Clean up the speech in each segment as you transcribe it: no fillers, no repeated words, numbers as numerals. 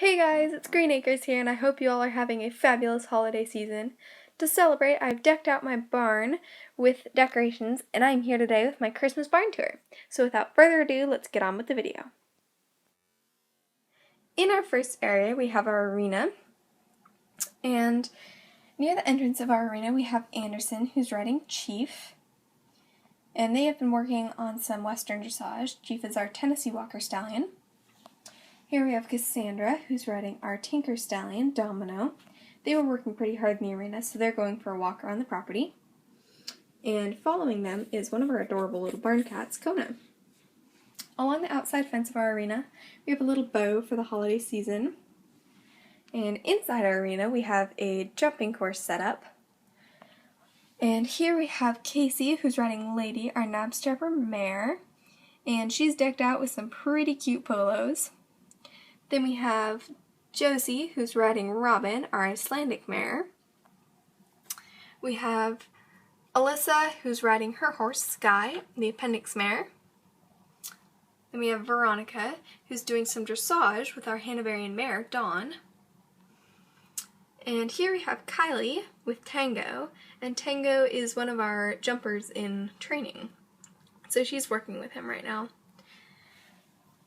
Hey guys, it's Green Acres here, and I hope you all are having a fabulous holiday season. To celebrate, I've decked out my barn with decorations, and I'm here today with my Christmas barn tour. So without further ado, let's get on with the video. In our first area, we have our arena, and near the entrance of our arena, we have Anderson, who's riding Chief, and they have been working on some Western dressage. Chief is our Tennessee Walker Stallion. Here we have Cassandra, who's riding our Tinker Stallion, Domino. They were working pretty hard in the arena, so they're going for a walk around the property. And following them is one of our adorable little barn cats, Kona. Along the outside fence of our arena, we have a little bow for the holiday season. And inside our arena, we have a jumping course set up. And here we have Casey, who's riding Lady, our knobstrapper mare. And she's decked out with some pretty cute polos. Then we have Josie, who's riding Robin, our Icelandic mare. We have Alyssa, who's riding her horse, Sky, the appendix mare. Then we have Veronica, who's doing some dressage with our Hanoverian mare, Dawn. And here we have Kylie with Tango, and Tango is one of our jumpers in training. So she's working with him right now.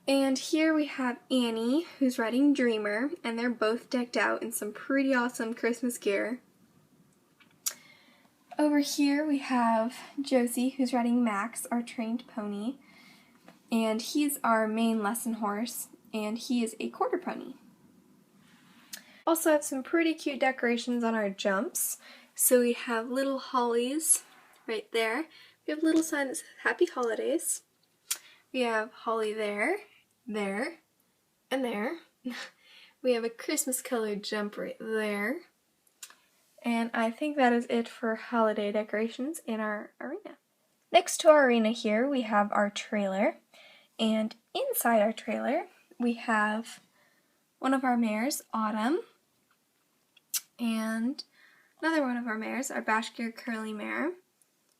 And here we have Annie, who's riding Dreamer, and they're both decked out in some pretty awesome Christmas gear. Over here we have Josie, who's riding Max, our trained pony, and he's our main lesson horse, and he is a quarter pony. Also have some pretty cute decorations on our jumps. So we have little hollies right there. We have a little sign that says Happy Holidays. We have holly there, and there. We have a Christmas colored jump right there. And I think that is it for holiday decorations in our arena. Next to our arena here, we have our trailer. And inside our trailer, we have one of our mares, Autumn, and another one of our mares, our Bashkir Curly mare,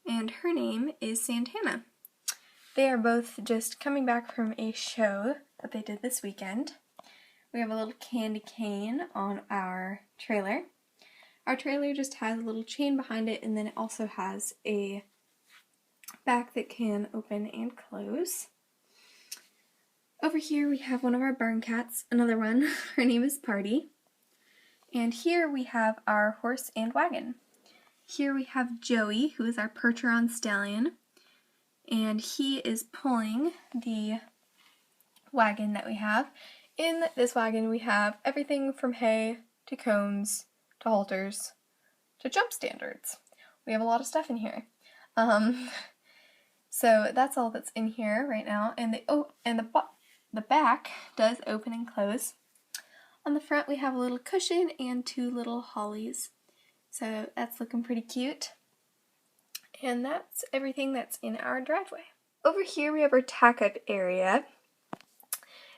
and her name is Santana. They are both just coming back from a show that they did this weekend. We have a little candy cane on our trailer. Our trailer just has a little chain behind it, and then it also has a back that can open and close. Over here we have one of our barn cats, another one. Her name is Party. And here we have our horse and wagon. Here we have Joey, who is our Percheron Stallion, and he is pulling the wagon that we have. In this wagon we have everything from hay to cones to halters to jump standards. We have a lot of stuff in here. So that's all that's in here right now. And the back does open and close. On the front we have a little cushion and two little hollies. So that's looking pretty cute. And that's everything that's in our driveway. Over here we have our tack-up area.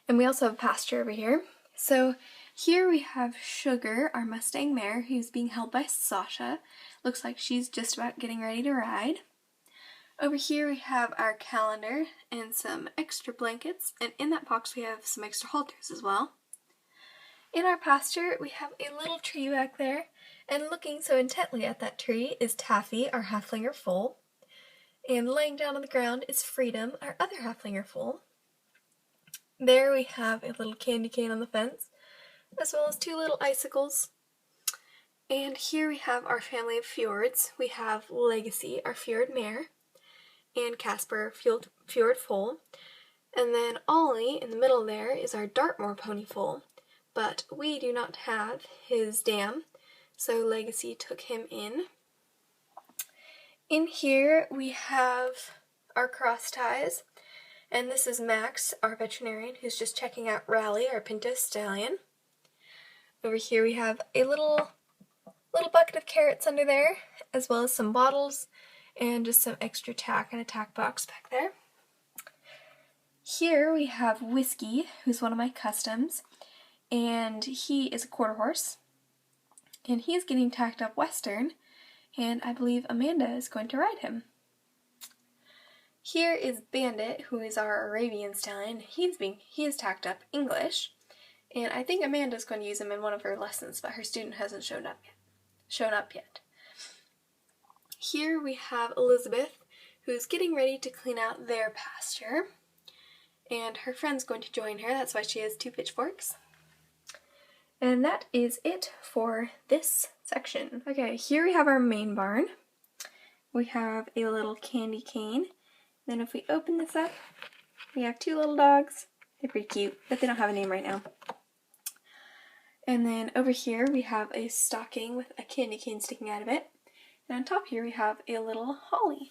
And we also have pasture over here. So here we have Sugar, our Mustang mare, who's being held by Sasha. Looks like she's just about getting ready to ride. Over here we have our calendar and some extra blankets, and in that box we have some extra halters as well. In our pasture we have a little tree back there, and looking so intently at that tree is Taffy, our halflinger foal. And laying down on the ground is Freedom, our other halflinger foal. There we have a little candy cane on the fence, as well as two little icicles. And here we have our family of fjords. We have Legacy, our fjord mare, and Casper, fjord foal. And then Ollie, in the middle there, is our Dartmoor pony foal. But we do not have his dam, so Legacy took him in. In here we have our cross ties. And this is Max, our veterinarian, who's just checking out Rally, our Pinto Stallion. Over here we have a little bucket of carrots under there, as well as some bottles, and just some extra tack and a tack box back there. Here we have Whiskey, who's one of my customs, and he is a quarter horse. And he's getting tacked up Western, and I believe Amanda is going to ride him. Here is Bandit, who is our Arabian Stallion. He is tacked up English, And I think Amanda's going to use them in one of her lessons, but her student hasn't shown up yet. Here we have Elizabeth, who's getting ready to clean out their pasture. And her friend's going to join her, that's why she has 2 pitchforks. And that is it for this section. Okay, here we have our main barn. We have a little candy cane. Then if we open this up, we have 2 little dogs. They're pretty cute, but they don't have a name right now. And then over here we have a stocking with a candy cane sticking out of it. And on top here we have a little holly.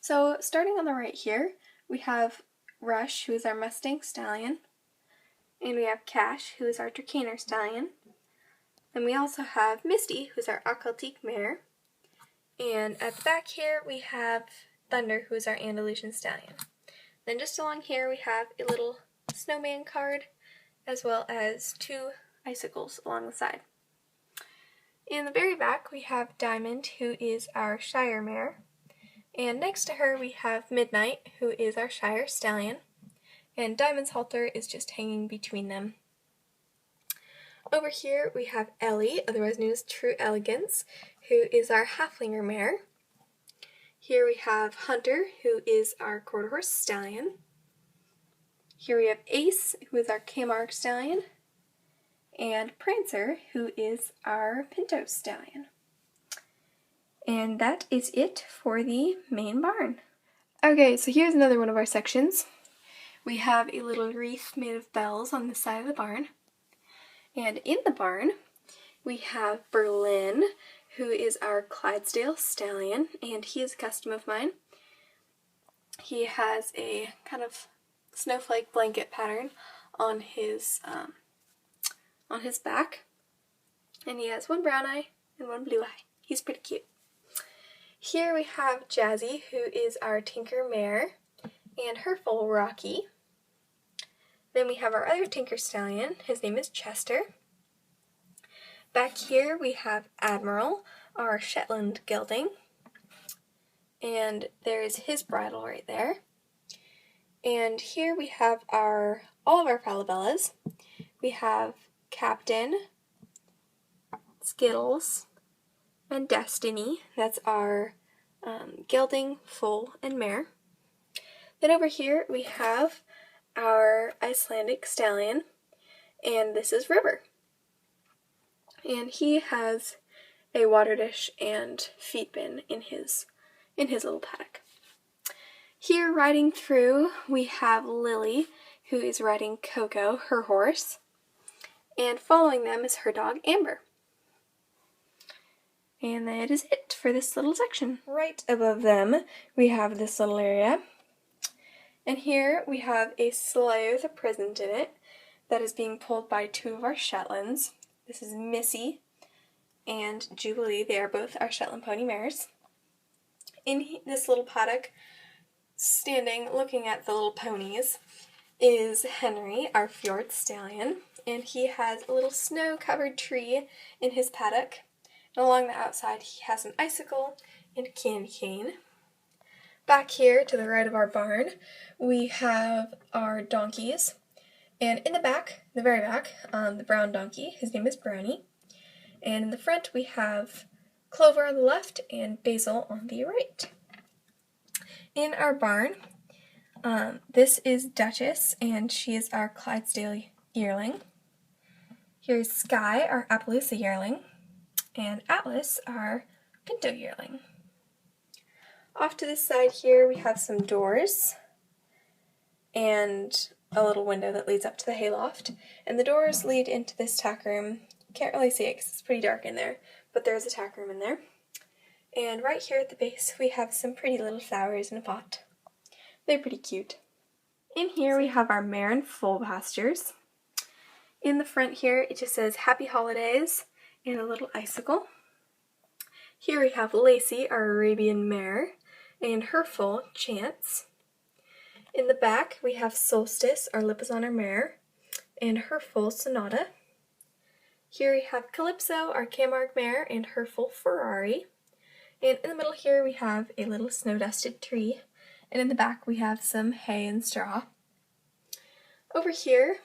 So starting on the right here, we have Rush, who is our Mustang Stallion. And we have Cash, who is our Trakehner Stallion. And we also have Misty, who is our Occultique Mare. And at the back here we have Thunder, who is our Andalusian Stallion. Then just along here we have a little snowman card, as well as 2 icicles along the side. In the very back we have Diamond, who is our Shire Mare. And next to her we have Midnight, who is our Shire Stallion. And Diamond's halter is just hanging between them. Over here we have Ellie, otherwise known as True Elegance, who is our Halflinger Mare. Here we have Hunter, who is our Quarter Horse Stallion. Here we have Ace, who is our Camargue Stallion. And Prancer, who is our Pinto Stallion. And that is it for the main barn. Okay, so here's another one of our sections. We have a little wreath made of bells on the side of the barn. And in the barn, we have Berlin, who is our Clydesdale Stallion, and he is a custom of mine. He has a kind of snowflake blanket pattern on his back, and he has 1 brown eye and 1 blue eye. He's pretty cute. Here we have Jazzy, who is our Tinker Mare, and her foal Rocky. Then we have our other Tinker Stallion. His name is Chester. Back here we have Admiral, our Shetland gelding. And there's his bridle right there. And here we have all of our Falabellas. We have Captain, Skittles, and Destiny. That's our gelding, foal, and mare. Then over here we have our Icelandic Stallion, and this is River. And he has a water dish and feed bin in his little paddock. Here riding through we have Lily, who is riding Coco, her horse, and following them is her dog Amber. And that is it for this little section. Right above them we have this little area. And here we have a sleigh with a present in it that is being pulled by 2 of our Shetlands. This is Missy and Jubilee. They are both our Shetland pony mares. In this little paddock, standing looking at the little ponies, is Henry, our Fjord Stallion. And he has a little snow-covered tree in his paddock. And along the outside he has an icicle and a candy cane. Back here to the right of our barn, we have our donkeys. And in the back, the very back, the brown donkey, his name is Brownie. And in the front we have Clover on the left and Basil on the right. In our barn, this is Duchess, and she is our Clydesdale yearling. Here's Sky, our Appaloosa yearling, and Atlas, our Pinto yearling. Off to this side here we have some doors and a little window that leads up to the hayloft. And the doors lead into this tack room. Can't really see it because it's pretty dark in there, but there's a tack room in there. And right here at the base we have some pretty little flowers in a pot. They're pretty cute. In here we have our mare and foal pastures. In the front here it just says Happy Holidays and a little icicle. Here we have Lacey, our Arabian mare, and her foal, Chance. In the back we have Solstice, our Lipizzaner mare, and her foal, Sonata. Here we have Calypso, our Camargue mare, and her foal, Ferrari. And in the middle here we have a little snow-dusted tree, and in the back we have some hay and straw. Over here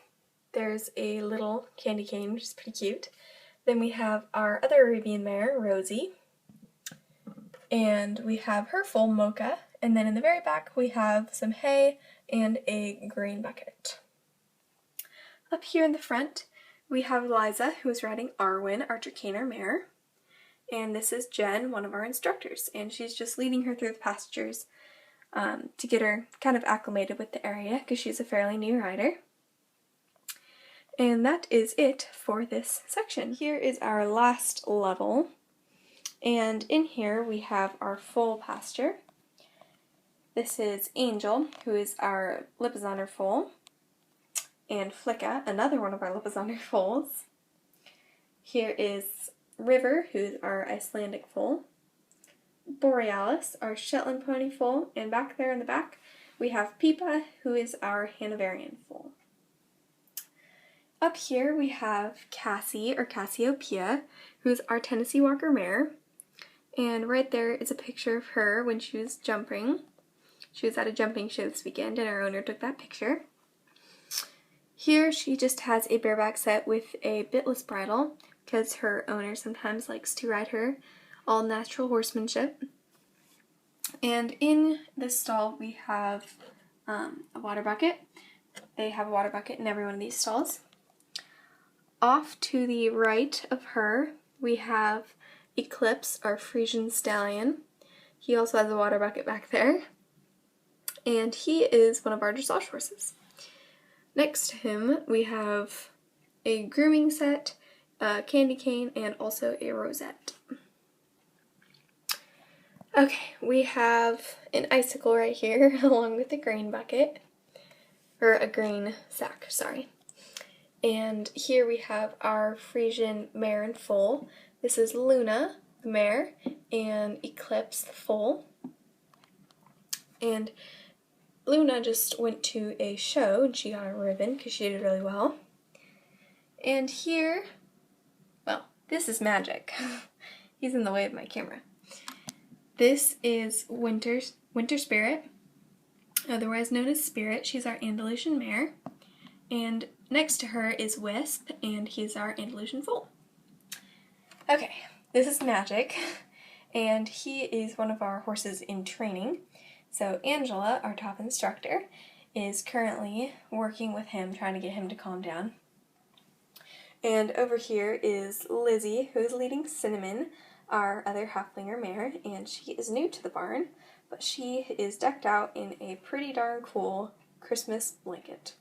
there's a little candy cane, which is pretty cute. Then we have our other Arabian mare, Rosie, and we have her foal, Mocha, and then in the very back we have some hay and a grain bucket. Up here in the front we have Liza, who is riding Arwen, our Trakehner mare, and this is Jen, one of our instructors, and she's just leading her through the pastures to get her kind of acclimated with the area because she's a fairly new rider. And that is it for this section. Here is our last level, and in here we have our full pasture. This is Angel, who is our Lipizzaner foal, and Flicka, another one of our Lipizzaner foals. Here is River, who is our Icelandic foal, Borealis, our Shetland pony foal, and back there in the back we have Pipa, who is our Hanoverian foal. Up here we have Cassie, or Cassiopeia, who's our Tennessee Walker mare, and right there is a picture of her when she was jumping. She was at a jumping show this weekend and our owner took that picture. Here she just has a bareback set with a bitless bridle because her owner sometimes likes to ride her all natural horsemanship. And in this stall we have a water bucket. They have a water bucket in every one of these stalls. Off to the right of her, we have Eclipse, our Frisian stallion. He also has a water bucket back there. And he is one of our dressage horses. Next to him, we have a grooming set, a candy cane, and also a rosette. Okay, we have an icicle right here, along with a grain bucket. Or a grain sack, sorry. And here we have our Frisian mare and foal. This is Luna, the mare, and Eclipse, the foal. And Luna just went to a show and she got a ribbon because she did really well. And here, well, this is Magic. He's in the way of my camera. This is Winter Spirit, otherwise known as Spirit. She's our Andalusian mare. And next to her is Wisp, and he's our Andalusian foal. Okay, this is Magic, and he is one of our horses in training. So Angela, our top instructor, is currently working with him, trying to get him to calm down. And over here is Lizzie, who is leading Cinnamon, our other halflinger mare, and she is new to the barn, but she is decked out in a pretty darn cool Christmas blanket.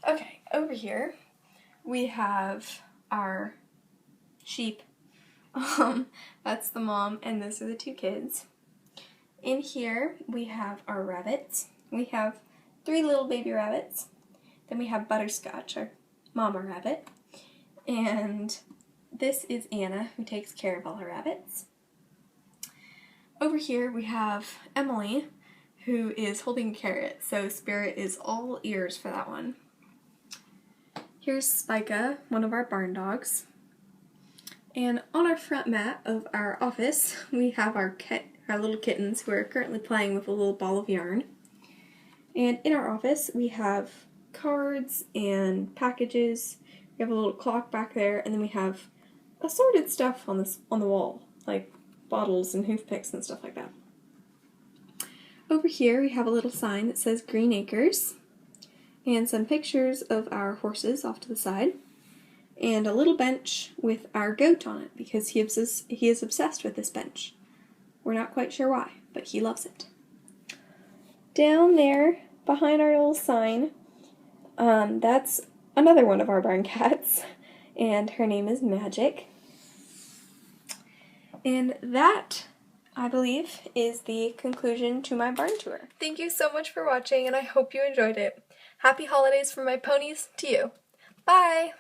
Okay, over here we have our sheep. That's the mom, and those are the two kids. In here we have our rabbits. We have 3 little baby rabbits. Then we have Butterscotch, our mama rabbit. And this is Anna, who takes care of all her rabbits. Over here we have Emily, who is holding Carrot, so Spirit is all ears for that one. Here's Spica, one of our barn dogs. And on our front mat of our office, we have our little kittens who are currently playing with a little ball of yarn. And in our office, we have cards and packages. We have a little clock back there, and then we have assorted stuff on the wall, like bottles and toothpicks and stuff like that. Over here, we have a little sign that says Green Acres, and some pictures of our horses off to the side, and a little bench with our goat on it because he is obsessed with this bench. We're not quite sure why, but he loves it. Down there, behind our little sign, that's another one of our barn cats, and her name is Magic. And that, I believe, is the conclusion to my barn tour. Thank you so much for watching, and I hope you enjoyed it. Happy holidays from my ponies to you. Bye!